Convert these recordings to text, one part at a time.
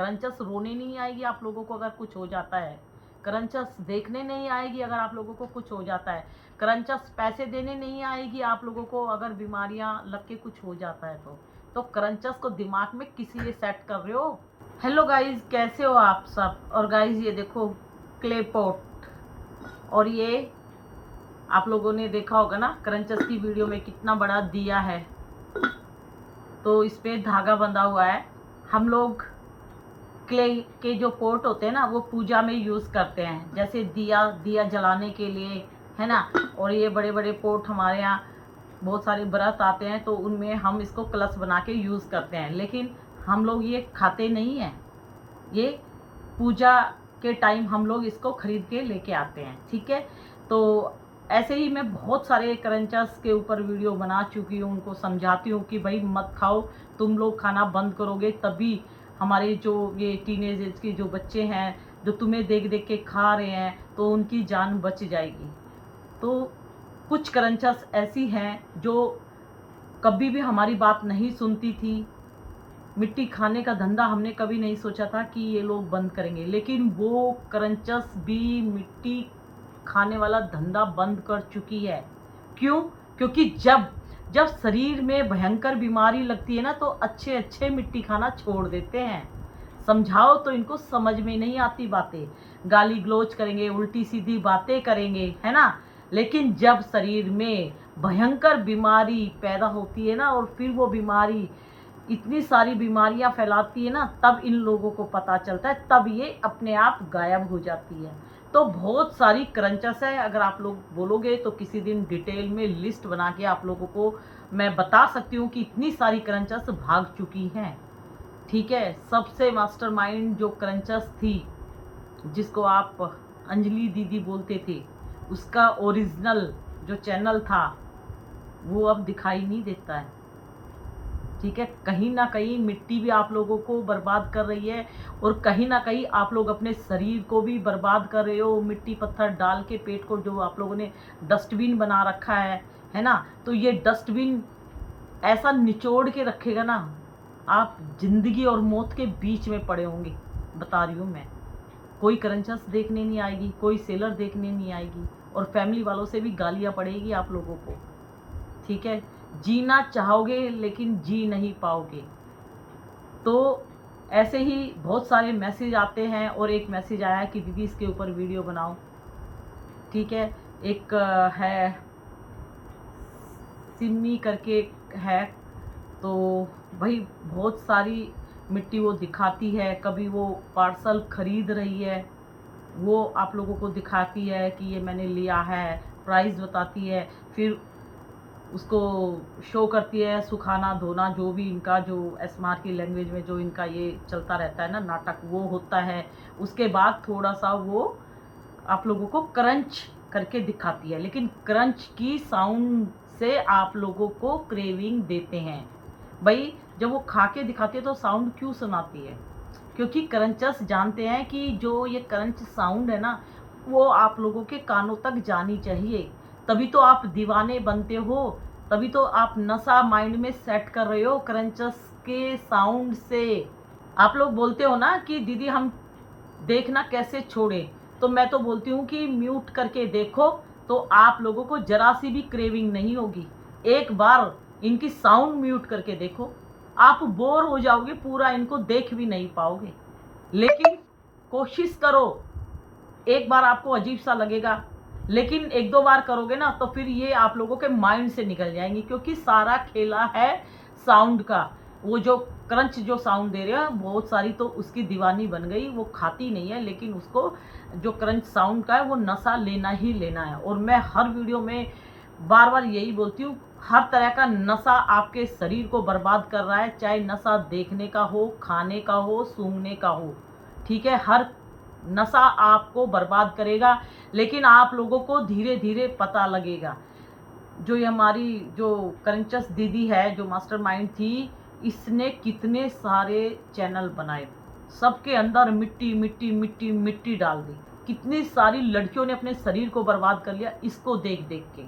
करंचस रोने नहीं आएगी आप लोगों को अगर कुछ हो जाता है, करंचस देखने नहीं आएगी अगर आप लोगों को कुछ हो जाता है, करंचस पैसे देने नहीं आएगी आप लोगों को अगर बीमारियां लग के कुछ हो जाता है तो करंचस को दिमाग में किस लिए सेट कर रहे हो। हेलो गाइज, कैसे हो आप सब। और गाइज ये देखो क्ले पॉट, और ये आप लोगों ने देखा होगा ना करंचस की वीडियो में कितना बड़ा दिया है, तो इस पे धागा बंधा हुआ है। हम लोग क्ले के जो पोट होते हैं ना वो पूजा में यूज़ करते हैं, जैसे दिया जलाने के लिए, है ना। और ये बड़े बड़े पोट हमारे यहाँ बहुत सारे व्रत आते हैं तो उनमें हम इसको कलश बना के यूज़ करते हैं, लेकिन हम लोग ये खाते नहीं हैं। ये पूजा के टाइम हम लोग इसको खरीद के लेके आते हैं, ठीक है। तो ऐसे ही मैं बहुत सारे करंचस के ऊपर वीडियो बना चुकी हूँ, उनको समझाती हूँ कि भाई मत खाओ, तुम लोग खाना बंद करोगे तभी हमारे जो ये टीनेज एज के जो बच्चे हैं जो तुम्हें देख देख के खा रहे हैं तो उनकी जान बच जाएगी। तो कुछ करंचस ऐसी हैं जो कभी भी हमारी बात नहीं सुनती थी। मिट्टी खाने का धंधा हमने कभी नहीं सोचा था कि ये लोग बंद करेंगे, लेकिन वो करंचस भी मिट्टी खाने वाला धंधा बंद कर चुकी है। क्यों? क्योंकि जब शरीर में भयंकर बीमारी लगती है ना तो अच्छे अच्छे मिट्टी खाना छोड़ देते हैं। समझाओ तो इनको समझ में नहीं आती बातें, गाली गलौज करेंगे, उल्टी सीधी बातें करेंगे, है ना। लेकिन जब शरीर में भयंकर बीमारी पैदा होती है ना और फिर वो बीमारी इतनी सारी बीमारियां फैलाती है ना, तब इन लोगों को पता चलता है, तब ये अपने आप गायब हो जाती है। तो बहुत सारी करंचस है, अगर आप लोग बोलोगे तो किसी दिन डिटेल में लिस्ट बना के आप लोगों को मैं बता सकती हूँ कि इतनी सारी करंचस भाग चुकी हैं, ठीक है। सबसे मास्टरमाइंड जो करंचस थी, जिसको आप अंजलि दीदी बोलते थे, उसका ओरिजिनल जो चैनल था वो अब दिखाई नहीं देता है, ठीक है। कहीं ना कहीं मिट्टी भी आप लोगों को बर्बाद कर रही है और कहीं ना कहीं आप लोग अपने शरीर को भी बर्बाद कर रहे हो। मिट्टी पत्थर डाल के पेट को जो आप लोगों ने डस्टबिन बना रखा है ना, तो ये डस्टबिन ऐसा निचोड़ के रखेगा ना, आप जिंदगी और मौत के बीच में पड़े होंगे, बता रही हूँ मैं। कोई करंचस देखने नहीं आएगी, कोई सेलर देखने नहीं आएगी, और फैमिली वालों से भी गालियाँ पड़ेगी आप लोगों को, ठीक है। जीना चाहोगे लेकिन जी नहीं पाओगे। तो ऐसे ही बहुत सारे मैसेज आते हैं, और एक मैसेज आया कि दीदी इसके ऊपर वीडियो बनाओ, ठीक है। एक है सिमी करके है, तो भाई बहुत सारी मिट्टी वो दिखाती है। कभी वो पार्सल खरीद रही है, वो आप लोगों को दिखाती है कि ये मैंने लिया है, प्राइस बताती है, फिर उसको शो करती है सुखाना धोना, जो भी इनका जो एसमार की लैंग्वेज में जो इनका ये चलता रहता है ना नाटक, वो होता है। उसके बाद थोड़ा सा वो आप लोगों को क्रंच करके दिखाती है, लेकिन क्रंच की साउंड से आप लोगों को क्रेविंग देते हैं। भाई जब वो खा के दिखाती है तो साउंड क्यों सुनाती है? क्योंकि करंचस जानते हैं कि जो ये करंच साउंड है ना वो आप लोगों के कानों तक जानी चाहिए, तभी तो आप दीवाने बनते हो, तभी तो आप नशा माइंड में सेट कर रहे हो करंचस के साउंड से। आप लोग बोलते हो ना कि दीदी हम देखना कैसे छोड़े, तो मैं तो बोलती हूँ कि म्यूट करके देखो, तो आप लोगों को जरा सी भी क्रेविंग नहीं होगी। एक बार इनकी साउंड म्यूट करके देखो, आप बोर हो जाओगे, पूरा इनको देख भी नहीं पाओगे। लेकिन कोशिश करो, एक बार आपको अजीब सा लगेगा, लेकिन एक दो बार करोगे ना तो फिर ये आप लोगों के माइंड से निकल जाएंगी, क्योंकि सारा खेला है साउंड का। वो जो क्रंच जो साउंड दे रहे हैं बहुत सारी तो उसकी दीवानी बन गई, वो खाती नहीं है, लेकिन उसको जो क्रंच साउंड का है वो नशा लेना ही लेना है। और मैं हर वीडियो में बार बार यही बोलती हूँ, हर तरह का नशा आपके शरीर को बर्बाद कर रहा है, चाहे नशा देखने का हो, खाने का हो, सूंघने का हो, ठीक है। हर नशा आपको बर्बाद करेगा, लेकिन आप लोगों को धीरे धीरे पता लगेगा। जो ये हमारी जो करंचस दीदी है जो मास्टरमाइंड थी, इसने कितने सारे चैनल बनाए, सबके अंदर मिट्टी मिट्टी मिट्टी मिट्टी डाल दी। कितनी सारी लड़कियों ने अपने शरीर को बर्बाद कर लिया इसको देख देख के।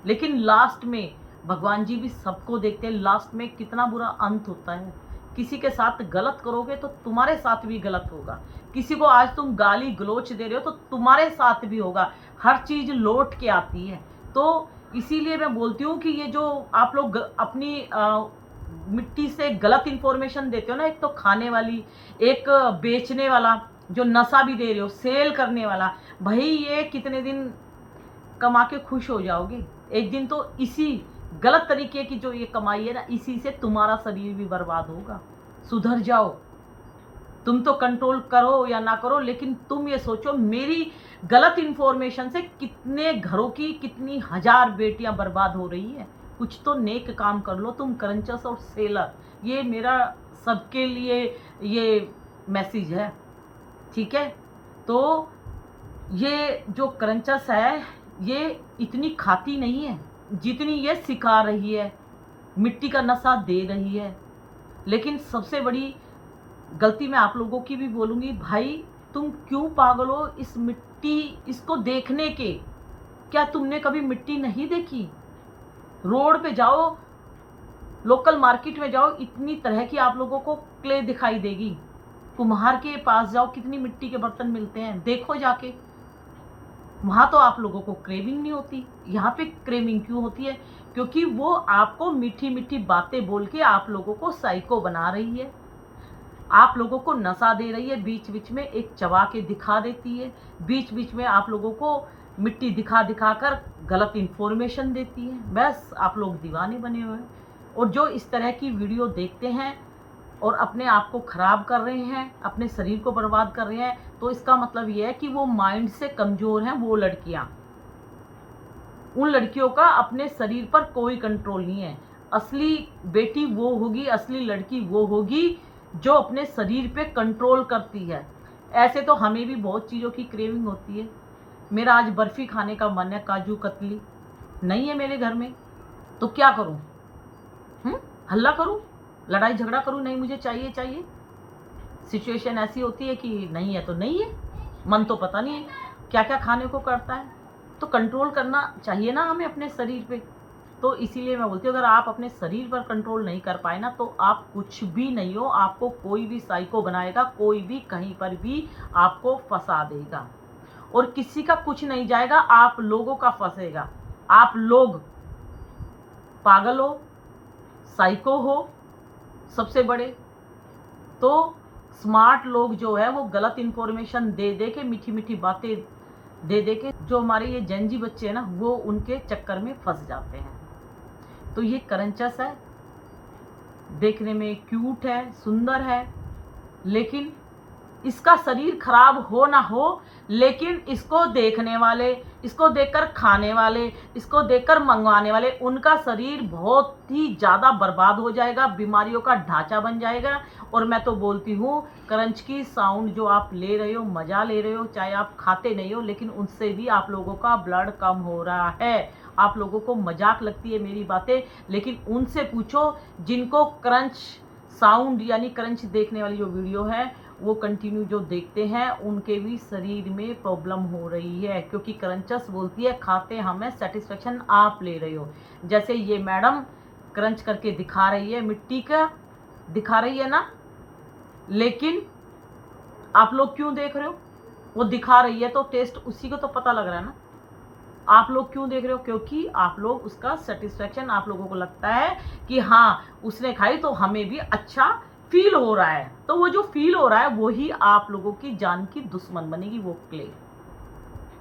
लेकिन लास्ट में भगवान जी भी सबको देखते हैं, लास्ट में कितना बुरा अंत होता है, किसी के साथ गलत करोगे तो तुम्हारे साथ भी गलत होगा। किसी को आज तुम गाली गलोच दे रहे हो तो तुम्हारे साथ भी होगा। हर चीज़ लौट के आती है। तो इसीलिए मैं बोलती हूँ कि ये जो आप लोग अपनी मिट्टी से गलत इन्फॉर्मेशन देते हो ना, एक तो खाने वाली, एक बेचने वाला, जो नशा भी दे रहे हो, सेल करने वाला, भाई ये कितने दिन कमा के खुश हो जाओगे? एक दिन तो इसी गलत तरीके की जो ये कमाई है ना, इसी से तुम्हारा शरीर भी बर्बाद होगा। सुधर जाओ। तुम तो कंट्रोल करो या ना करो, लेकिन तुम ये सोचो मेरी गलत इन्फॉर्मेशन से कितने घरों की कितनी हजार बेटियां बर्बाद हो रही है। कुछ तो नेक काम कर लो तुम क्रंचर्स और सेलर। ये मेरा सबके लिए ये मैसेज है, ठीक है? तो ये जो क्रंचर्स है ये इतनी खाती नहीं है जितनी ये सिखा रही है, मिट्टी का नशा दे रही है। लेकिन सबसे बड़ी गलती मैं आप लोगों की भी बोलूँगी, भाई तुम क्यों पागल हो इस मिट्टी इसको देखने के? क्या तुमने कभी मिट्टी नहीं देखी? रोड पे जाओ, लोकल मार्केट में जाओ, इतनी तरह की आप लोगों को क्ले दिखाई देगी। कुम्हार के पास जाओ, कितनी मिट्टी के बर्तन मिलते हैं, देखो जाके। वहाँ तो आप लोगों को क्रेविंग नहीं होती, यहाँ पे क्रेविंग क्यों होती है? क्योंकि वो आपको मीठी मीठी बातें बोल के आप लोगों को साइको बना रही है, आप लोगों को नशा दे रही है, बीच बीच में एक चबा के दिखा देती है, बीच बीच में आप लोगों को मिट्टी दिखा दिखा कर गलत इन्फॉर्मेशन देती है। बस आप लोग दीवाने बने हुए हैं। और जो इस तरह की वीडियो देखते हैं और अपने आप को ख़राब कर रहे हैं, अपने शरीर को बर्बाद कर रहे हैं, तो इसका मतलब ये है कि वो माइंड से कमज़ोर हैं वो लड़कियां। उन लड़कियों का अपने शरीर पर कोई कंट्रोल नहीं है। असली बेटी वो होगी, असली लड़की वो होगी जो अपने शरीर पे कंट्रोल करती है। ऐसे तो हमें भी बहुत चीज़ों की क्रेविंग होती है। मेरा आज बर्फ़ी खाने का मन है, काजू कतली नहीं है मेरे घर में, तो क्या करूं? हल्ला करूं, लड़ाई झगड़ा करूं, नहीं मुझे चाहिए चाहिए? सिचुएशन ऐसी होती है कि नहीं है तो नहीं है, मन तो पता नहीं है क्या क्या खाने को करता है। तो कंट्रोल करना चाहिए ना हमें अपने शरीर पे। तो इसीलिए मैं बोलती हूँ, अगर आप अपने शरीर पर कंट्रोल नहीं कर पाए ना, तो आप कुछ भी नहीं हो। आपको कोई भी साइको बनाएगा, कोई भी कहीं पर भी आपको फंसा देगा, और किसी का कुछ नहीं जाएगा, आप लोगों का फंसेगा। आप लोग पागल हो, साइको हो सबसे बड़े। तो स्मार्ट लोग जो है वो गलत इन्फॉर्मेशन दे दे के, मीठी मीठी बातें दे दे के, जो हमारे ये जेनजी बच्चे हैं ना, वो उनके चक्कर में फंस जाते हैं। तो ये क्रंचस है, देखने में क्यूट है, सुंदर है, लेकिन इसका शरीर खराब हो ना हो, लेकिन इसको देखने वाले, इसको देखकर खाने वाले, इसको देखकर मंगवाने वाले, उनका शरीर बहुत ही ज़्यादा बर्बाद हो जाएगा, बीमारियों का ढांचा बन जाएगा। और मैं तो बोलती हूँ, क्रंच की साउंड जो आप ले रहे हो, मज़ा ले रहे हो, चाहे आप खाते नहीं हो, लेकिन उनसे भी आप लोगों का ब्लड कम हो रहा है। आप लोगों को मजाक लगती है मेरी बातें, लेकिन उनसे पूछो जिनको क्रंच साउंड यानी क्रंच देखने वाली जो वीडियो है वो कंटिन्यू जो देखते हैं, उनके भी शरीर में प्रॉब्लम हो रही है। क्योंकि क्रंचस बोलती है खाते हमें सेटिस्फेक्शन आप ले रहे हो। जैसे ये मैडम क्रंच करके दिखा रही है, मिट्टी का दिखा रही है ना, लेकिन आप लोग क्यों देख रहे हो? वो दिखा रही है तो टेस्ट उसी को तो पता लग रहा है ना। आप लोग क्यों देख रहे हो? क्योंकि आप लोग उसका सेटिस्फेक्शन, आप लोगों को लगता है कि हाँ उसने खाई तो हमें भी अच्छा फील हो रहा है। तो वो जो फील हो रहा है वही आप लोगों की जान की दुश्मन बनेगी, वो क्ले।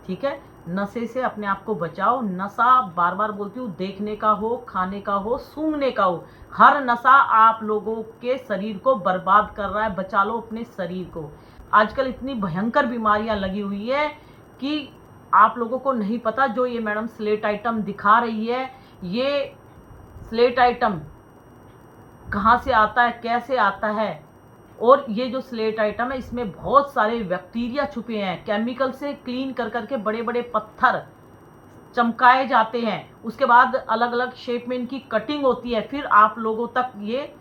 ठीक है, नशे से अपने आप को बचाओ। नशा बार बार बोलती हूँ, देखने का हो, खाने का हो, सूंघने का हो, हर नशा आप लोगों के शरीर को बर्बाद कर रहा है। बचा लो अपने शरीर को। आजकल इतनी भयंकर बीमारियां लगी हुई है कि आप लोगों को नहीं पता। जो ये मैडम स्लेट आइटम दिखा रही है, ये स्लेट आइटम कहाँ से आता है, कैसे आता है, और ये जो स्लेट आइटम है इसमें बहुत सारे बैक्टीरिया छुपे हैं। केमिकल से क्लीन कर करके बड़े बड़े पत्थर चमकाए जाते हैं, उसके बाद अलग अलग शेप में इनकी कटिंग होती है, फिर आप लोगों तक ये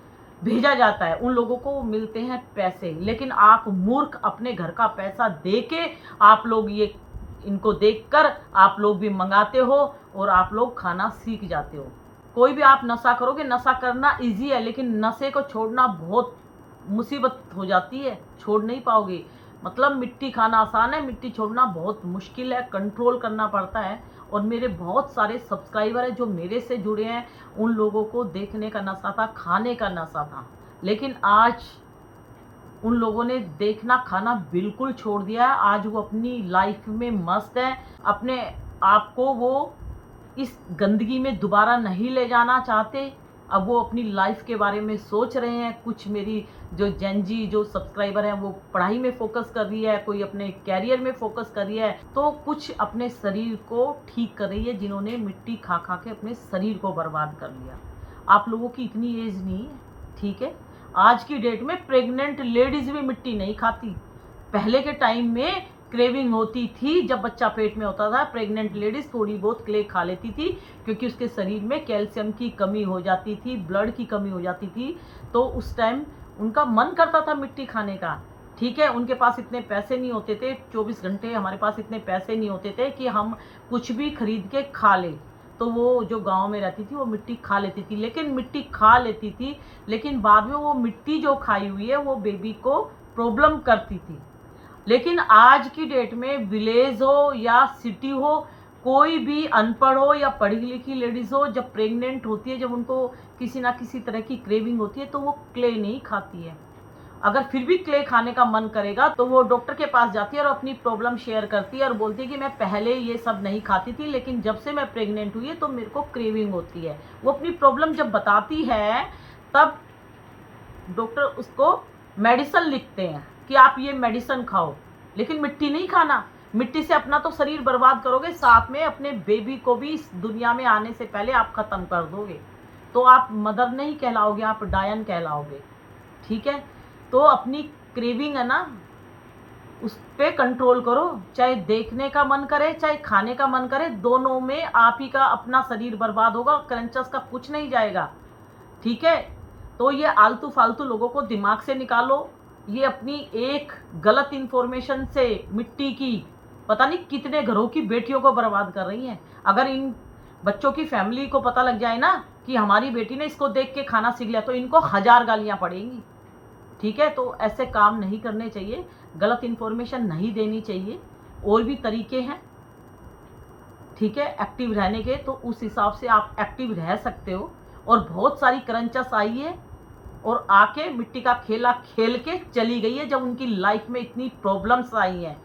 भेजा जाता है। उन लोगों को मिलते हैं पैसे, लेकिन आप मूर्ख अपने घर का पैसा दे के आप लोग ये इनको देखकर आप लोग भी मंगाते हो और आप लोग खाना सीख जाते हो। कोई भी आप नशा करोगे, नशा करना इजी है, लेकिन नशे को छोड़ना बहुत मुसीबत हो जाती है, छोड़ नहीं पाओगे। मतलब मिट्टी खाना आसान है, मिट्टी छोड़ना बहुत मुश्किल है, कंट्रोल करना पड़ता है। और मेरे बहुत सारे सब्सक्राइबर हैं जो मेरे से जुड़े हैं, उन लोगों को देखने का नशा था, खाने का नशा था, लेकिन आज उन लोगों ने देखना खाना बिल्कुल छोड़ दिया है। आज वो अपनी लाइफ में मस्त है, अपने आप को वो इस गंदगी में दोबारा नहीं ले जाना चाहते। अब वो अपनी लाइफ के बारे में सोच रहे हैं। कुछ मेरी जो जेनजी जो सब्सक्राइबर हैं वो पढ़ाई में फोकस कर रही है, कोई अपने कैरियर में फोकस कर रही है, तो कुछ अपने शरीर को ठीक कर रही है, जिन्होंने मिट्टी खा खा के अपने शरीर को बर्बाद कर लिया। आप लोगों की इतनी एज नहीं है, ठीक है। आज की डेट में प्रेग्नेंट लेडीज भी मिट्टी नहीं खाती। पहले के टाइम में क्रेविंग होती थी, जब बच्चा पेट में होता था प्रेग्नेंट लेडीज थोड़ी बहुत क्ले खा लेती थी, क्योंकि उसके शरीर में कैल्शियम की कमी हो जाती थी, ब्लड की कमी हो जाती थी, तो उस टाइम उनका मन करता था मिट्टी खाने का, ठीक है। उनके पास इतने पैसे नहीं होते थे, 24 घंटे हमारे पास इतने पैसे नहीं होते थे कि हम कुछ भी खरीद के खा ले, तो वो जो गांव में रहती थी वो मिट्टी खा लेती थी, लेकिन मिट्टी खा लेती थी, लेकिन बाद में वो मिट्टी जो खाई हुई है वो बेबी को प्रॉब्लम करती थी। लेकिन आज की डेट में विलेज हो या सिटी हो, कोई भी अनपढ़ हो या पढ़ी लिखी लेडीज हो, जब प्रेग्नेंट होती है, जब उनको किसी ना किसी तरह की क्रेविंग होती है, तो वो क्ले नहीं खाती है। अगर फिर भी क्ले खाने का मन करेगा तो वो डॉक्टर के पास जाती है और अपनी प्रॉब्लम शेयर करती है और बोलती है कि मैं पहले ये सब नहीं खाती थी, लेकिन जब से मैं प्रेग्नेंट हुई है तो मेरे को क्रेविंग होती है। वो अपनी प्रॉब्लम जब बताती है तब डॉक्टर उसको मेडिसिन लिखते हैं कि आप ये मेडिसिन खाओ, लेकिन मिट्टी नहीं खाना। मिट्टी से अपना तो शरीर बर्बाद करोगे, साथ में अपने बेबी को भी इस दुनिया में आने से पहले आप ख़त्म कर दोगे। तो आप मदर नहीं कहलाओगे, आप डायन कहलाओगे, ठीक है। तो अपनी क्रेविंग है ना, उस पर कंट्रोल करो। चाहे देखने का मन करे, चाहे खाने का मन करे, दोनों में आप ही का अपना शरीर बर्बाद होगा, क्रंचस का कुछ नहीं जाएगा, ठीक है। तो ये आलतू फालतू लोगों को दिमाग से निकालो। ये अपनी एक गलत इन्फॉर्मेशन से मिट्टी की पता नहीं कितने घरों की बेटियों को बर्बाद कर रही हैं। अगर इन बच्चों की फैमिली को पता लग जाए ना कि हमारी बेटी ने इसको देख के खाना सीख लिया, तो इनको 1000 गालियां पड़ेंगी, ठीक है। तो ऐसे काम नहीं करने चाहिए, गलत इन्फॉर्मेशन नहीं देनी चाहिए। और भी तरीके हैं, ठीक है, एक्टिव रहने के, तो उस हिसाब से आप एक्टिव रह सकते हो। और बहुत सारी क्रंचस आई है और आके मिट्टी का खेला खेल के चली गई है, जब उनकी लाइफ में इतनी प्रॉब्लम्स आई हैं।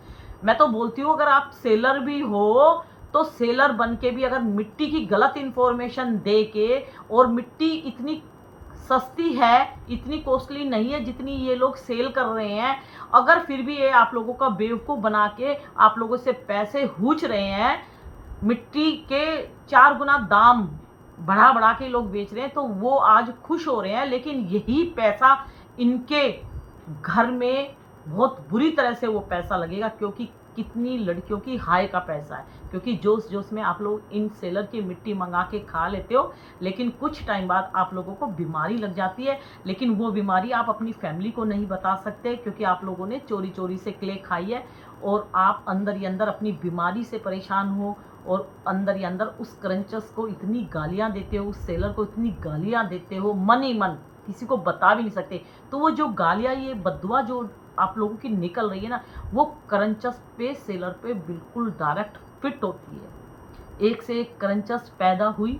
मैं तो बोलती हूँ अगर आप सेलर भी हो तो सेलर बन के भी अगर मिट्टी की गलत इन्फॉर्मेशन दे के, और मिट्टी इतनी सस्ती है, इतनी कॉस्टली नहीं है जितनी ये लोग सेल कर रहे हैं, अगर फिर भी ये आप लोगों का बेवकूफ़ बना के आप लोगों से पैसे हूच रहे हैं, मिट्टी के 4 गुना दाम बढ़ा बढ़ा के लोग बेच रहे हैं, तो वो आज खुश हो रहे हैं। लेकिन यही पैसा इनके घर में बहुत बुरी तरह से वो पैसा लगेगा, क्योंकि कितनी लड़कियों की हाय का पैसा है, क्योंकि जोश जोश में आप लोग इन सेलर की मिट्टी मंगा के खा लेते हो, लेकिन कुछ टाइम बाद आप लोगों को बीमारी लग जाती है। लेकिन वो बीमारी आप अपनी फैमिली को नहीं बता सकते, क्योंकि आप लोगों ने चोरी चोरी से क्ले खाई है, और आप अंदर ही अंदर अपनी बीमारी से परेशान हो, और अंदर ही अंदर उस क्रंचस को इतनी गालियां देते हो, उस सेलर को इतनी गालियां देते हो, मन ही मन, किसी को बता भी नहीं सकते। तो वो जो गालियां, ये बददुआ जो आप लोगों की निकल रही है ना, वो क्रंचस पे, सेलर पे बिल्कुल डायरेक्ट फिट होती है। एक से एक क्रंचस पैदा हुई,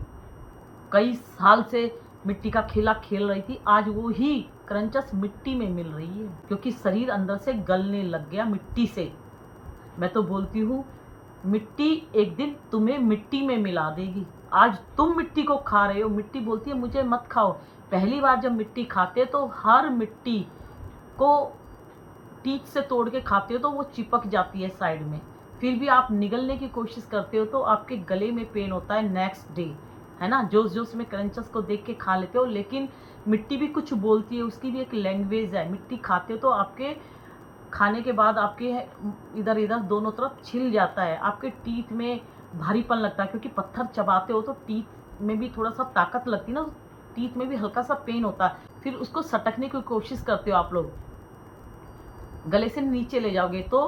कई साल से मिट्टी का खेला खेल रही थी, आज वो ही क्रंचस मिट्टी में मिल रही है, क्योंकि शरीर अंदर से गलने लग गया मिट्टी से। मैं तो बोलती हूँ मिट्टी एक दिन तुम्हें मिट्टी में मिला देगी। आज तुम मिट्टी को खा रहे हो, मिट्टी बोलती है मुझे मत खाओ। पहली बार जब मिट्टी खाते तो हर मिट्टी को टीथ से तोड़ के खाते हो तो वो चिपक जाती है साइड में, फिर भी आप निगलने की कोशिश करते हो तो आपके गले में पेन होता है नेक्स्ट डे, है ना। जोश जोश में क्रंचस को देख के खा लेते हो, लेकिन मिट्टी भी कुछ बोलती है, उसकी भी एक लैंग्वेज है। मिट्टी खाते हो तो आपके खाने के बाद आपके इधर इधर दोनों तरफ छिल जाता है, आपके टीथ में भारीपन लगता है, क्योंकि पत्थर चबाते हो तो टीथ में भी थोड़ा सा ताकत लगती है ना, टीथ में भी हल्का सा पेन होता है। फिर उसको सटकने की कोशिश करते हो आप लोग, गले से नीचे ले जाओगे तो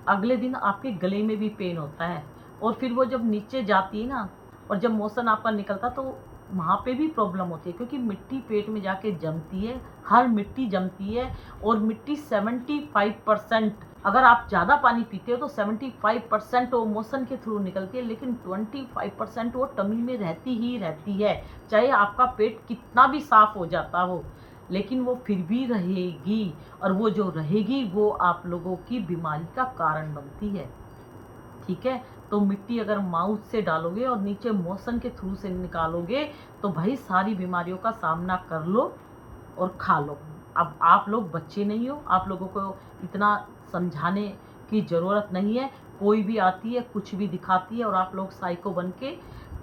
अगले दिन आपके गले में भी पेन होता है। और फिर वो जब नीचे जाती है ना, और जब मोशन आपका निकलता तो वहाँ पे भी प्रॉब्लम होती है, क्योंकि मिट्टी पेट में जाके जमती है, हर मिट्टी जमती है। और मिट्टी 75%, अगर आप ज़्यादा पानी पीते हो तो 75% वो मोशन के थ्रू निकलती है, लेकिन 25% वो टमी में रहती ही रहती है। चाहे आपका पेट कितना भी साफ हो जाता हो, लेकिन वो फिर भी रहेगी, और वो जो रहेगी वो आप लोगों की बीमारी का कारण बनती है। ठीक है, तो मिट्टी अगर माउथ से डालोगे और नीचे मोशन के थ्रू से निकालोगे तो भाई सारी बीमारियों का सामना कर लो और खा लो। अब आप लोग बच्चे नहीं हो, आप लोगों को इतना समझाने की ज़रूरत नहीं है। कोई भी आती है कुछ भी दिखाती है और आप लोग साइको बन के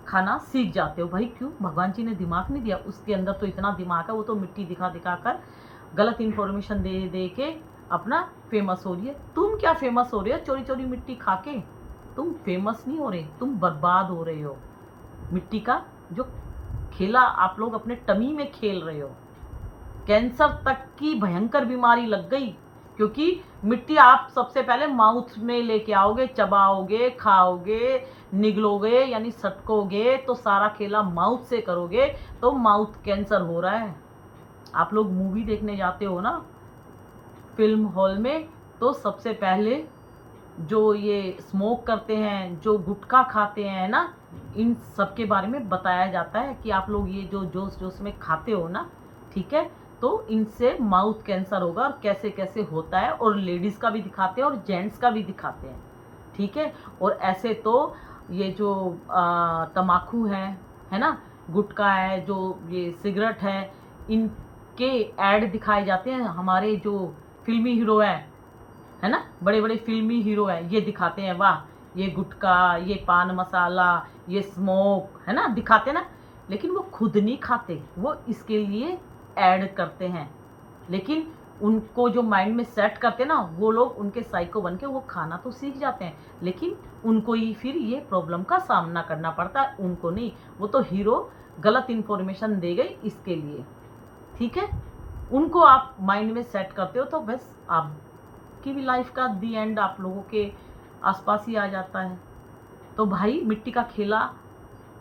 खाना सीख जाते हो। भाई क्यों? भगवान जी ने दिमाग नहीं दिया? उसके अंदर तो इतना दिमाग है, वो तो मिट्टी दिखा दिखा कर गलत इन्फॉर्मेशन दे दे के अपना फेमस हो रही है। तुम क्या फेमस हो रहे हो चोरी चोरी मिट्टी खा के? तुम फेमस नहीं हो रहे, तुम बर्बाद हो रहे हो। मिट्टी का जो खेला आप लोग अपने टमी में खेल रहे हो। कैंसर तक की भयंकर बीमारी लग गई, क्योंकि मिट्टी आप सबसे पहले माउथ में लेके आओगे, चबाओगे, खाओगे, निगलोगे यानी सटकोगे, तो सारा खेला माउथ से करोगे तो माउथ कैंसर हो रहा है। आप लोग मूवी देखने जाते हो ना फिल्म हॉल में, तो सबसे पहले जो ये स्मोक करते हैं, जो गुटखा खाते हैं ना, इन सब के बारे में बताया जाता है कि आप लोग ये जो जोश जोश में खाते हो ना, ठीक है, तो इनसे माउथ कैंसर होगा और कैसे कैसे होता है। और लेडीज़ का भी दिखाते हैं और जेंट्स का भी दिखाते हैं, ठीक है। और ऐसे तो ये जो तम्बाकू है ना, गुटखा है, जो ये सिगरेट है, इनके ऐड दिखाए जाते हैं। हमारे जो फिल्मी हीरो है ना, बड़े बड़े फिल्मी हीरो हैं, ये दिखाते हैं वाह ये गुटखा, ये पान मसाला, ये स्मोक, है ना, दिखाते ना, लेकिन वो खुद नहीं खाते, वो इसके लिए ऐड करते हैं। लेकिन उनको जो माइंड में सेट करते हैं ना, वो लोग उनके साइको बन के वो खाना तो सीख जाते हैं, लेकिन उनको ही फिर ये प्रॉब्लम का सामना करना पड़ता है, उनको नहीं। वो तो हीरो गलत इन्फॉर्मेशन दे गई इसके लिए, ठीक है। उनको आप माइंड में सेट करते हो तो बस आपकी भी लाइफ का दी एंड आप लोगों के आसपास ही आ जाता है। तो भाई मिट्टी का खेला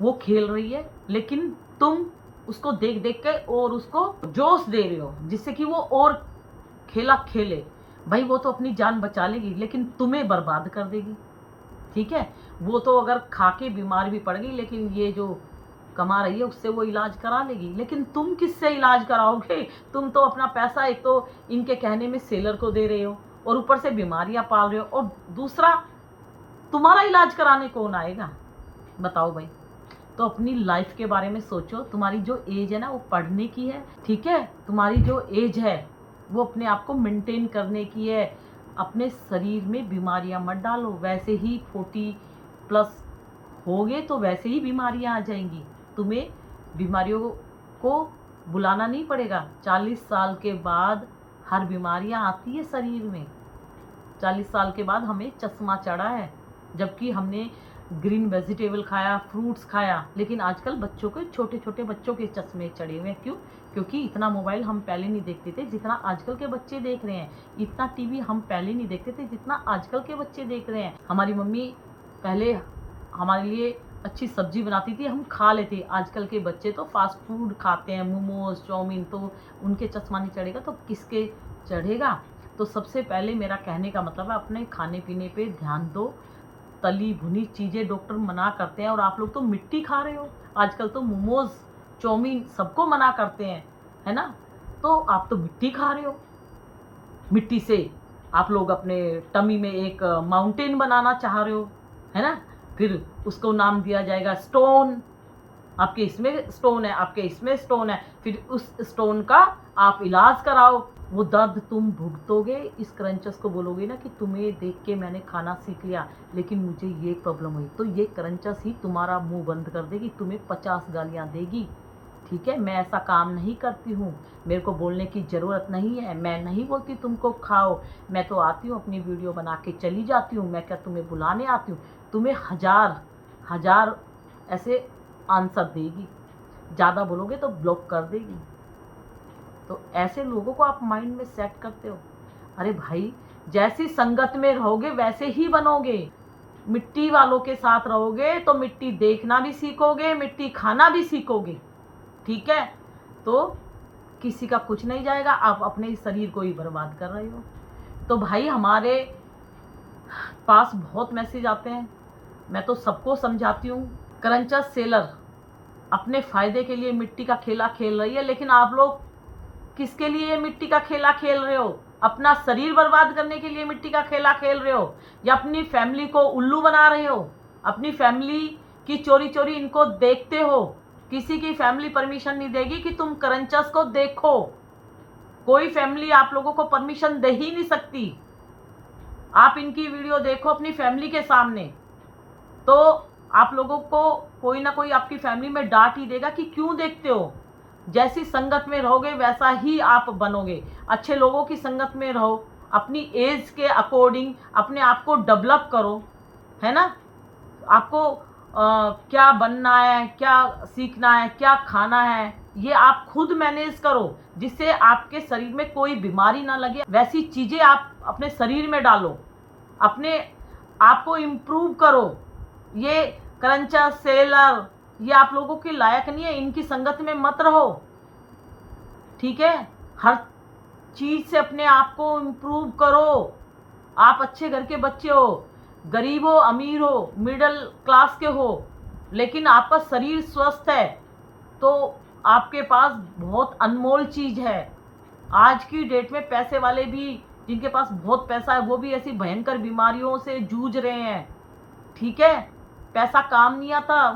वो खेल रही है, लेकिन तुम उसको देख देख के और उसको जोश दे रहे हो जिससे कि वो और खेला खेले। भाई वो तो अपनी जान बचा लेगी, लेकिन तुम्हें बर्बाद कर देगी, ठीक है। वो तो अगर खा के बीमार भी पड़ गई, लेकिन ये जो कमा रही है उससे वो इलाज करा लेगी, लेकिन तुम किससे इलाज कराओगे? तुम तो अपना पैसा एक तो इनके कहने में सेलर को दे रहे हो, और ऊपर से बीमारियां पाल रहे हो, और दूसरा तुम्हारा इलाज कराने कौन आएगा? बताओ भाई। तो अपनी लाइफ के बारे में सोचो। तुम्हारी जो एज है ना वो पढ़ने की है, ठीक है। तुम्हारी जो एज है वो अपने आप को मेंटेन करने की है। अपने शरीर में बीमारियां मत डालो। वैसे ही 40+ होगे तो वैसे ही बीमारियां आ जाएंगी। तुम्हें बीमारियों को बुलाना नहीं पड़ेगा। 40 साल के बाद हर बीमारियां आती है शरीर में। 40 साल के बाद हमें चश्मा चढ़ा है, जबकि हमने ग्रीन वेजिटेबल खाया, फ्रूट्स खाया, लेकिन आजकल बच्चों के, छोटे छोटे बच्चों के चश्मे चढ़े हुए हैं। क्यों? क्योंकि इतना मोबाइल हम पहले नहीं देखते थे जितना आजकल के बच्चे देख रहे हैं। इतना टीवी हम पहले नहीं देखते थे जितना आजकल के बच्चे देख रहे हैं। हमारी मम्मी पहले हमारे लिए अच्छी सब्जी बनाती थी, हम खा लेते। आजकल के बच्चे तो फास्ट फूड खाते हैं, मोमोज, चाउमीन, तो उनके चश्मा नहीं चढ़ेगा तो किसके चढ़ेगा? तो सबसे पहले मेरा कहने का मतलब है अपने खाने पीने पे ध्यान दो। तली भुनी चीज़ें डॉक्टर मना करते हैं और आप लोग तो मिट्टी खा रहे हो। आजकल तो मोमोज, चाउमीन सबको मना करते हैं, है ना। तो आप तो मिट्टी खा रहे हो। मिट्टी से आप लोग अपने टमी में एक माउंटेन बनाना चाह रहे हो, है ना। फिर उसको नाम दिया जाएगा स्टोन। आपके इसमें स्टोन है, आपके इसमें स्टोन है, फिर उस स्टोन का आप इलाज कराओ। वो दर्द तुम भुगतोगे। इस क्रंचस को बोलोगे ना कि तुम्हें देख के मैंने खाना सीख लिया, लेकिन मुझे ये प्रॉब्लम हुई, तो ये क्रंचस ही तुम्हारा मुंह बंद कर देगी, तुम्हें 50 गालियाँ देगी, ठीक है। मैं ऐसा काम नहीं करती हूँ, मेरे को बोलने की ज़रूरत नहीं है। मैं नहीं बोलती तुमको खाओ, मैं तो आती हूँ अपनी वीडियो बना के चली जाती हूँ। मैं क्या तुम्हें बुलाने आती हूँ? तुम्हें हजार ऐसे आंसर देगी। ज़्यादा बोलोगे तो ब्लॉक कर देगी। तो ऐसे लोगों को आप माइंड में सेट करते हो। अरे भाई, जैसी संगत में रहोगे वैसे ही बनोगे। मिट्टी वालों के साथ रहोगे तो मिट्टी देखना भी सीखोगे, मिट्टी खाना भी सीखोगे। ठीक है, तो किसी का कुछ नहीं जाएगा, आप अपने शरीर को ही बर्बाद कर रहे हो। तो भाई हमारे पास बहुत मैसेज आते हैं, मैं तो सबको समझाती हूँ, क्रंचर सेलर अपने फ़ायदे के लिए मिट्टी का खेला खेल रही है, लेकिन आप लोग किसके लिए ये मिट्टी का खेला खेल रहे हो? अपना शरीर बर्बाद करने के लिए मिट्टी का खेला खेल रहे हो, या अपनी फैमिली को उल्लू बना रहे हो? अपनी फैमिली की चोरी चोरी इनको देखते हो। किसी की फैमिली परमिशन नहीं देगी कि तुम क्रंचर्स को देखो। कोई फैमिली आप लोगों को परमिशन दे ही नहीं सकती। आप इनकी वीडियो देखो अपनी फैमिली के सामने, तो आप लोगों को कोई ना कोई आपकी फैमिली में डांट ही देगा कि क्यों देखते हो। जैसी संगत में रहोगे वैसा ही आप बनोगे। अच्छे लोगों की संगत में रहो, अपनी एज के अकॉर्डिंग अपने आप को डेवलप करो, है ना। आपको क्या बनना है, क्या सीखना है, क्या खाना है, ये आप खुद मैनेज करो, जिससे आपके शरीर में कोई बीमारी ना लगे। वैसी चीज़ें आप अपने शरीर में डालो, अपने आप को इम्प्रूव करो। ये क्रंचर सेलर ये आप लोगों के लायक नहीं है, इनकी संगत में मत रहो। ठीक है, हर चीज़ से अपने आप को इम्प्रूव करो। आप अच्छे घर के बच्चे हो, गरीब हो, अमीर हो, मिडिल क्लास के हो, लेकिन आपका शरीर स्वस्थ है तो आपके पास बहुत अनमोल चीज़ है। आज की डेट में पैसे वाले भी, जिनके पास बहुत पैसा है, वो भी ऐसी भयंकर बीमारियों से जूझ रहे हैं। ठीक है, पैसा काम नहीं आता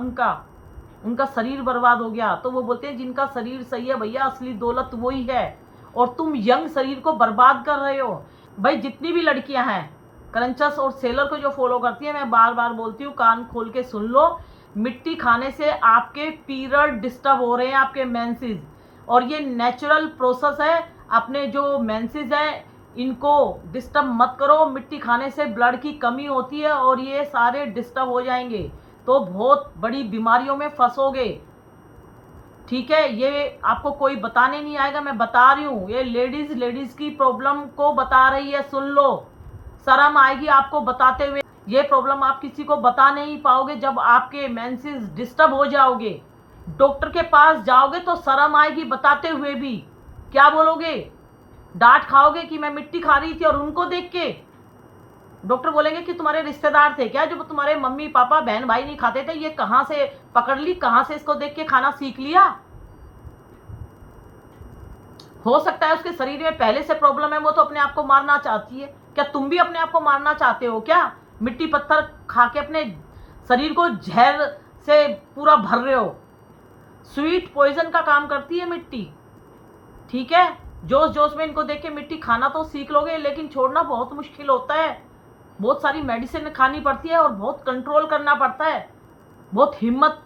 उनका शरीर बर्बाद हो गया। तो वो बोलते हैं जिनका शरीर सही है भैया, असली दौलत वही है, और तुम यंग शरीर को बर्बाद कर रहे हो। भाई जितनी भी लड़कियां हैं क्रंचर्स और सेलर को जो फॉलो करती हैं, मैं बार बार बोलती हूँ, कान खोल के सुन लो। मिट्टी खाने से आपके पीरियड डिस्टर्ब हो रहे हैं, आपके मेंसेस, और ये नेचुरल प्रोसेस है। अपने जो मेंसेस है इनको डिस्टर्ब मत करो। मिट्टी खाने से ब्लड की कमी होती है और ये सारे डिस्टर्ब हो जाएंगे, तो बहुत बड़ी बीमारियों में फंसोगे। ठीक है, ये आपको कोई बताने नहीं आएगा, मैं बता रही हूँ। ये लेडीज़ की प्रॉब्लम को बता रही है, सुन लो। शर्म आएगी आपको बताते हुए। ये प्रॉब्लम आप किसी को बता नहीं पाओगे जब आपके मेंसेस डिस्टर्ब हो जाओगे। डॉक्टर के पास जाओगे तो शर्म आएगी बताते हुए भी। क्या बोलोगे? डांट खाओगे कि मैं मिट्टी खा रही थी, और उनको देख के डॉक्टर बोलेंगे कि तुम्हारे रिश्तेदार थे क्या जो तुम्हारे मम्मी पापा बहन भाई नहीं खाते थे, ये कहाँ से पकड़ ली, कहाँ से इसको देख के खाना सीख लिया। हो सकता है उसके शरीर में पहले से प्रॉब्लम है, वो तो अपने आप को मारना चाहती है। क्या तुम भी अपने आप को मारना चाहते हो क्या? मिट्टी पत्थर खा के अपने शरीर को जहर से पूरा भर रहे हो। स्वीट पॉइजन का काम करती है मिट्टी। ठीक है, जोश जोश में इनको देख के मिट्टी खाना तो सीख लोगे, लेकिन छोड़ना बहुत मुश्किल होता है। बहुत सारी मेडिसिन खानी पड़ती है और बहुत कंट्रोल करना पड़ता है, बहुत हिम्मत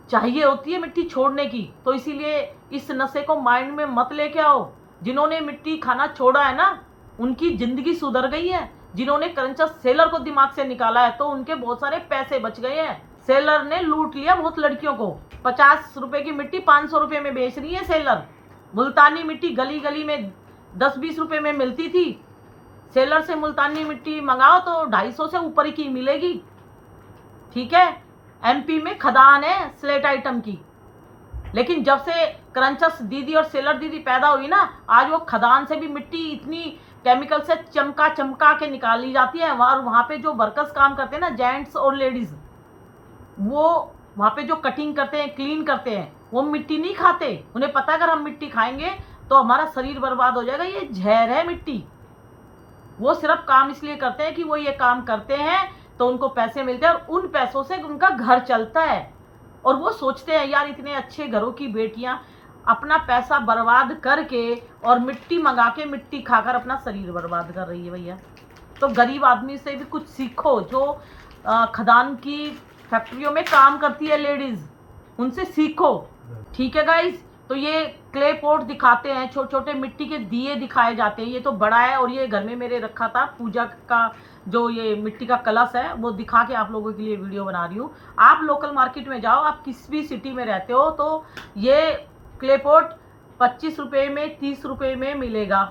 चाहिए होती है मिट्टी छोड़ने की। तो इसीलिए इस नशे को माइंड में मत लेके आओ। जिन्होंने मिट्टी खाना छोड़ा है ना, उनकी ज़िंदगी सुधर गई है। जिन्होंने क्रंचर सेलर को दिमाग से निकाला है तो उनके बहुत सारे पैसे बच गए हैं। सेलर ने लूट लिया बहुत लड़कियों को। 50 रुपए की मिट्टी 500 रुपये में बेच रही है सेलर। मुल्तानी मिट्टी गली गली में 10-20 रुपये में मिलती थी। सेलर से मुल्तानी मिट्टी मंगाओ तो 250 से ऊपर ही की मिलेगी। ठीक है, एमपी में खदान है स्लेट आइटम की, लेकिन जब से क्रंचर्स दीदी और सेलर दीदी पैदा हुई ना, आज वो खदान से भी मिट्टी इतनी केमिकल से चमका के निकाली जाती है। वहाँ पे जो वर्कर्स काम करते हैं ना, जेंट्स और लेडीज़, वो वहाँ पे जो कटिंग करते हैं, क्लीन करते हैं, वो मिट्टी नहीं खाते। उन्हें पता है अगर हम मिट्टी खाएंगे तो हमारा शरीर बर्बाद हो जाएगा, ये जहर है मिट्टी। वो सिर्फ काम इसलिए करते हैं कि वो ये काम करते हैं तो उनको पैसे मिलते हैं, और उन पैसों से उनका घर चलता है। और वो सोचते हैं यार इतने अच्छे घरों की बेटियां अपना पैसा बर्बाद करके और मिट्टी मंगा के मिट्टी खाकर अपना शरीर बर्बाद कर रही है। भैया तो गरीब आदमी से भी कुछ सीखो, जो खदान की फैक्ट्रियों में काम करती है लेडीज़, उनसे सीखो। ठीक है गाइस, तो ये क्ले पॉट दिखाते हैं, छोटे छोटे मिट्टी के दिए दिखाए जाते हैं। ये तो बड़ा है और ये घर में मेरे रखा था, पूजा का जो ये मिट्टी का कलश है वो दिखा के आप लोगों के लिए वीडियो बना रही हूँ। आप लोकल मार्केट में जाओ, आप किस भी सिटी में रहते हो, तो ये क्ले पॉट 25 रुपये में 30 रुपये में मिलेगा।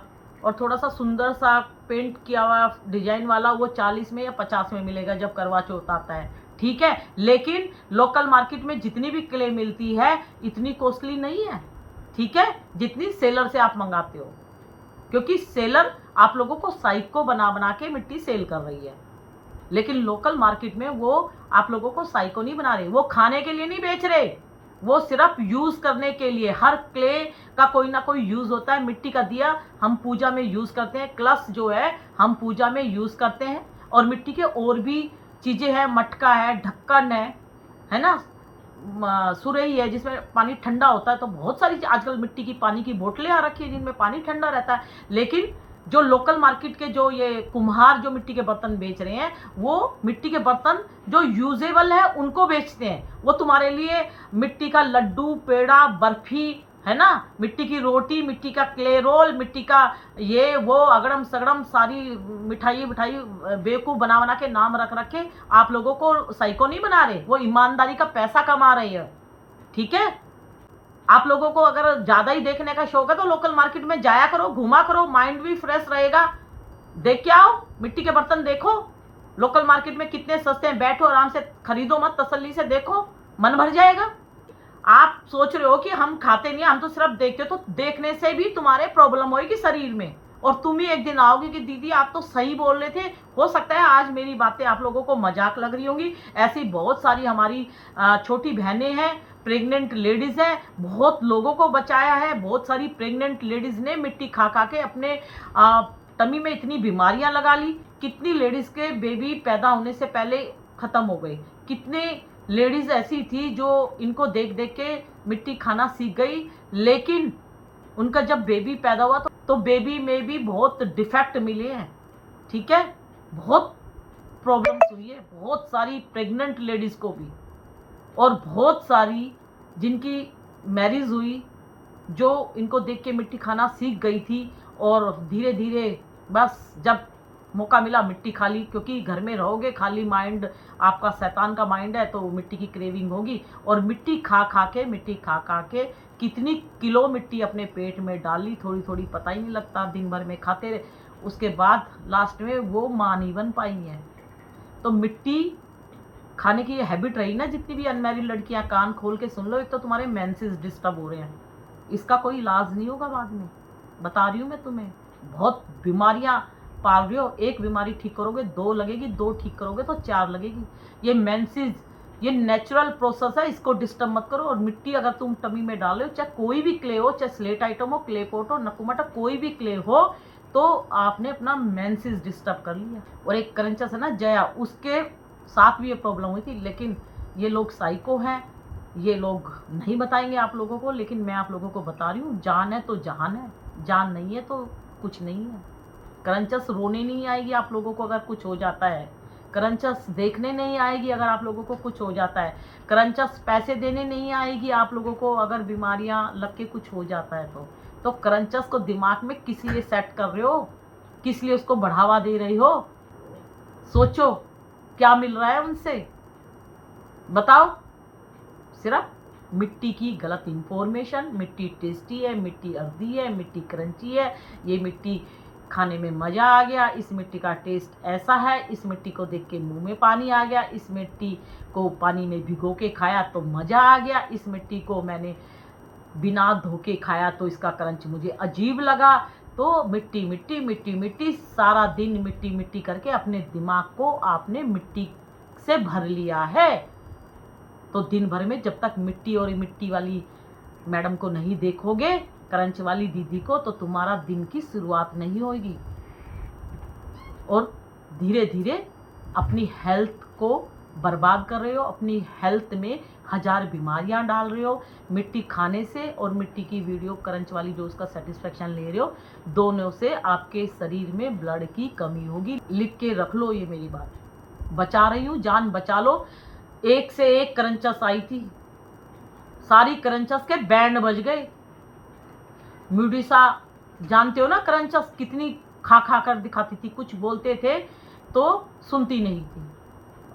और थोड़ा सा सुंदर सा पेंट किया हुआ डिजाइन वाला वो 40 में या 50 में मिलेगा जब करवा चौथ आता है, ठीक है। लेकिन लोकल मार्केट में जितनी भी क्ले मिलती है इतनी कॉस्टली नहीं है, ठीक है, जितनी सेलर से आप मंगाते हो, क्योंकि सेलर आप लोगों को साइको बना बना के मिट्टी सेल कर रही है। लेकिन लोकल मार्केट में वो आप लोगों को साइको नहीं बना रहे, वो खाने के लिए नहीं बेच रहे, वो सिर्फ यूज करने के लिए। हर क्ले का कोई ना कोई यूज होता है। मिट्टी का दिया हम पूजा में यूज करते हैं, कलश जो है हम पूजा में यूज करते हैं, और मिट्टी के और भी चीजें हैं, मटका है, ढक्कन है ना, सुरई है जिसमें पानी ठंडा होता है। तो बहुत सारी आजकल मिट्टी की पानी की बोतलें आ रखी है जिनमें पानी ठंडा रहता है। लेकिन जो लोकल मार्केट के जो ये कुम्हार जो मिट्टी के बर्तन बेच रहे हैं, वो मिट्टी के बर्तन जो यूजेबल है उनको बेचते हैं। वो तुम्हारे लिए मिट्टी का लड्डू, पेड़ा, बर्फी, है ना, मिट्टी की रोटी, मिट्टी का क्ले रोल, मिट्टी का ये वो अगड़म सगड़म सारी मिठाई बेवकूफ़ बना बना के नाम रख रखे आप लोगों को साइको नहीं बना रहे, वो ईमानदारी का पैसा कमा रहे हैं, ठीक है। आप लोगों को अगर ज़्यादा ही देखने का शौक है तो लोकल मार्केट में जाया करो, घूमा करो, माइंड भी फ्रेश रहेगा। देख के आओ, मिट्टी के बर्तन देखो लोकल मार्केट में कितने सस्ते हैं, बैठो आराम से, खरीदो मत, तसल्ली से देखो, मन भर जाएगा। आप सोच रहे हो कि हम खाते नहीं, हम तो सिर्फ देखते, तो देखने से भी तुम्हारे प्रॉब्लम होगी शरीर में, और तुम ही एक दिन आओगे कि दीदी आप तो सही बोल रहे थे। हो सकता है आज मेरी बातें आप लोगों को मजाक लग रही होंगी, ऐसी बहुत सारी हमारी छोटी बहनें हैं, प्रेग्नेंट लेडीज़ हैं, बहुत लोगों को बचाया है। बहुत सारी प्रेग्नेंट लेडीज़ ने मिट्टी खा खा के अपने टमी में इतनी बीमारियां लगा ली। कितनी लेडीज़ के बेबी पैदा होने से पहले ख़त्म हो गए। कितने लेडीज़ ऐसी थी जो इनको देख देख के मिट्टी खाना सीख गई, लेकिन उनका जब बेबी पैदा हुआ तो बेबी में भी बहुत डिफेक्ट मिले हैं, ठीक है, बहुत प्रॉब्लम्स हुई है बहुत सारी प्रेग्नेंट लेडीज़ को भी, और बहुत सारी जिनकी मैरिज हुई जो इनको देख के मिट्टी खाना सीख गई थी, और धीरे धीरे बस जब मौका मिला मिट्टी खा ली। क्योंकि घर में रहोगे खाली माइंड, आपका शैतान का माइंड है, तो मिट्टी की क्रेविंग होगी। और मिट्टी खा खा के कितनी किलो मिट्टी अपने पेट में डाली, थोड़ी थोड़ी पता ही नहीं लगता, दिन भर में खाते रहे, उसके बाद लास्ट में वो माँ नहीं बन पाई हैं। तो मिट्टी खाने की ये हैबिट रही ना, जितनी भी अनमैरिड लड़कियां कान खोल के सुन लो, एक तो तुम्हारे मेंसेस डिस्टर्ब हो रहे हैं, इसका कोई इलाज नहीं होगा बाद में, बता रही हूँ मैं तुम्हें। बहुत बीमारियां पाल रही हो, एक बीमारी ठीक करोगे 2 लगेगी, 2 ठीक करोगे तो 4 लगेगी। ये मेंसेस ये नेचुरल प्रोसेस है, इसको डिस्टर्ब मत करो। और मिट्टी अगर तुम टमी में डालो, चाहे कोई भी क्ले हो, चाहे स्लेट आइटम हो, क्ले पोट हो, नकुमट हो, कोई भी क्ले हो, तो आपने अपना मेंसेस डिस्टर्ब कर लिया। और एक करंचस है ना जया, उसके साथ भी ये प्रॉब्लम हुई थी, लेकिन ये लोग साइको हैं, ये लोग नहीं बताएंगे आप लोगों को, लेकिन मैं आप लोगों को बता रही हूँ, जान है तो जहान है, जान नहीं है तो कुछ नहीं है। करंचस रोने नहीं आएगी आप लोगों को अगर कुछ हो जाता है, करंचस देखने नहीं आएगी अगर आप लोगों को कुछ हो जाता है, करंचस पैसे देने नहीं आएगी आप लोगों को अगर बीमारियां लग के कुछ हो जाता है। तो करंचस को दिमाग में किस लिए सेट कर रहे हो, किस लिए उसको बढ़ावा दे रही हो? सोचो क्या मिल रहा है उनसे, बताओ। सिर्फ मिट्टी की गलत इंफॉर्मेशन, मिट्टी टेस्टी है, मिट्टी अर्दी है, मिट्टी क्रंची है, ये मिट्टी खाने में मज़ा आ गया, इस मिट्टी का टेस्ट ऐसा है, इस मिट्टी को देख के मुंह में पानी आ गया, इस मिट्टी को पानी में भिगो के खाया तो मज़ा आ गया, इस मिट्टी को मैंने बिना धो के खाया तो इसका क्रंच मुझे अजीब लगा। तो मिट्टी मिट्टी मिट्टी मिट्टी, सारा दिन मिट्टी मिट्टी करके अपने दिमाग को आपने मिट्टी से भर लिया है। तो दिन भर में जब तक मिट्टी और मिट्टी वाली मैडम को नहीं देखोगे, क्रंच वाली दीदी को, तो तुम्हारा दिन की शुरुआत नहीं होगी। और धीरे धीरे अपनी हेल्थ को बर्बाद कर रहे हो, अपनी हेल्थ में 1000 बीमारियां डाल रहे हो मिट्टी खाने से। और मिट्टी की वीडियो क्रंच वाली जो उसका सेटिस्फेक्शन ले रहे हो, दोनों से आपके शरीर में ब्लड की कमी होगी। लिख के रख लो ये मेरी बात, बचा रही हूँ, जान बचा लो। एक से एक क्रंचस आई थी, सारी क्रंचस के बैंड बज गए। म्यूडिसा जानते हो ना, क्रंचस कितनी खा खा कर दिखाती थी, कुछ बोलते थे तो सुनती नहीं थी।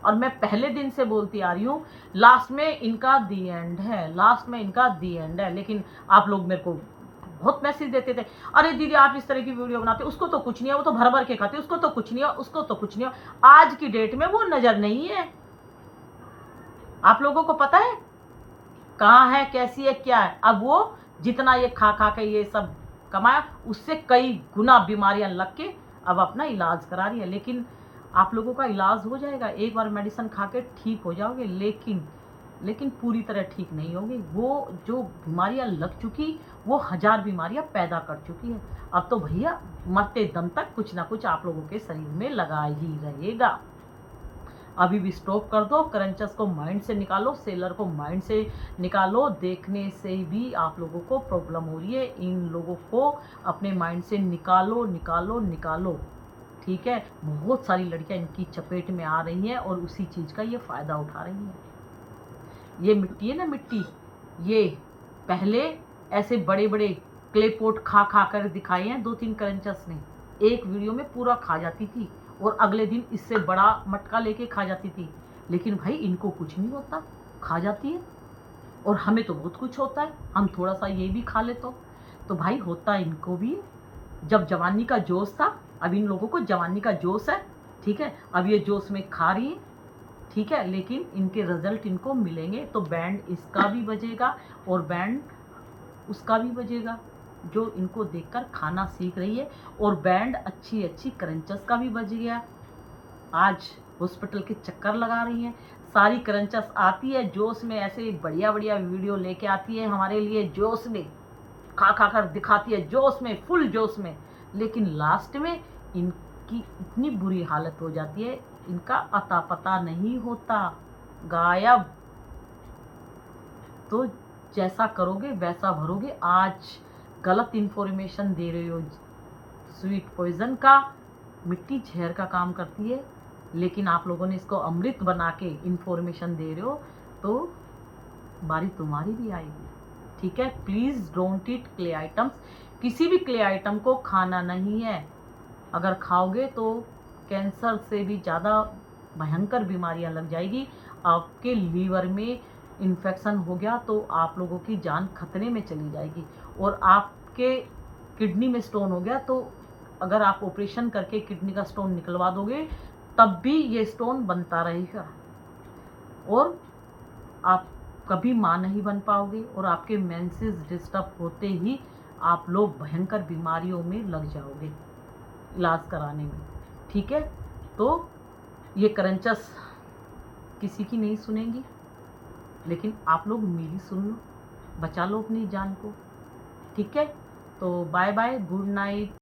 और मैं पहले दिन से बोलती आ रही हूँ, लास्ट में इनका दी एंड है, लास्ट में इनका दी एंड है। लेकिन आप लोग मेरे को बहुत मैसेज देते थे, अरे दीदी आप इस तरह की वीडियो बनाते, उसको तो कुछ नहीं है, वो तो भर भर के खाती, उसको तो कुछ नहीं है, उसको तो कुछ नहीं है। आज की डेट में वो नज़र नहीं है। आप लोगों को पता है कहाँ है, कैसी है, क्या है। अब वो जितना ये खा खा के ये सब कमाया, उससे कई गुना बीमारियां लग के अब अपना इलाज करा रही है। लेकिन आप लोगों का इलाज हो जाएगा, एक बार मेडिसिन खा के ठीक हो जाओगे, लेकिन पूरी तरह ठीक नहीं होगी। वो जो बीमारियां लग चुकी, वो 1000 बीमारियां पैदा कर चुकी है। अब तो भैया मरते दम तक कुछ ना कुछ आप लोगों के शरीर में लगा ही रहेगा। अभी भी स्टॉप कर दो, क्रंचेस को माइंड से निकालो, सेलर को माइंड से निकालो। देखने से भी आप लोगों को प्रॉब्लम हो रही है, इन लोगों को अपने माइंड से निकालो निकालो निकालो। ठीक है, बहुत सारी लड़कियां इनकी चपेट में आ रही हैं और उसी चीज़ का ये फ़ायदा उठा रही हैं। ये मिट्टी है ना, मिट्टी, ये पहले ऐसे बड़े बड़े क्ले पॉट खा खा कर दिखाए हैं 2-3 क्रंचेस ने, एक वीडियो में पूरा खा जाती थी और अगले दिन इससे बड़ा मटका लेके खा जाती थी। लेकिन भाई इनको कुछ नहीं होता, खा जाती है। और हमें तो बहुत कुछ होता है, हम थोड़ा सा ये भी खा ले तो भाई होता इनको भी। जब जवानी का जोश था, अब इन लोगों को जवानी का जोश है, ठीक है, अब ये जोश में खा रही है, ठीक है, लेकिन इनके रिजल्ट इनको मिलेंगे। तो बैंड इसका भी बजेगा और बैंड उसका भी बजेगा, जो इनको देखकर खाना सीख रही है। और बैंड अच्छी अच्छी क्रंचेस का भी बज गया। आज हॉस्पिटल के चक्कर लगा रही हैं, सारी क्रंचेस आती है जोश में, ऐसे बढ़िया बढ़िया वीडियो लेके आती है हमारे लिए, जोश में खा खा कर दिखाती है, जोश में, फुल जोश में। लेकिन लास्ट में इनकी इतनी बुरी हालत हो जाती है, इनका अता पता नहीं होता, गायब। तो जैसा करोगे वैसा भरोगे। आज गलत इन्फॉर्मेशन दे रहे हो, स्वीट पॉइजन का, मिट्टी जहर का काम करती है, लेकिन आप लोगों ने इसको अमृत बना के इन्फॉर्मेशन दे रहे हो, तो बारी तुम्हारी भी आएगी। ठीक है, please don't eat clay items. किसी भी क्ले आइटम को खाना नहीं है। अगर खाओगे तो कैंसर से भी ज़्यादा भयंकर बीमारियां लग जाएगी। आपके लीवर में इन्फेक्शन हो गया तो आप लोगों की जान खतरे में चली जाएगी। और आपके किडनी में स्टोन हो गया तो अगर आप ऑपरेशन करके किडनी का स्टोन निकलवा दोगे, तब भी ये स्टोन बनता रहेगा और आप कभी माँ नहीं बन पाओगे। और आपके मेंसेस डिस्टर्ब होते ही आप लोग भयंकर बीमारियों में लग जाओगे इलाज कराने में। ठीक है, तो ये क्रंचेस किसी की नहीं सुनेंगी, लेकिन आप लोग मेरी सुन लो, बचा लो अपनी जान को। ठीक है, तो बाय बाय, गुड नाइट।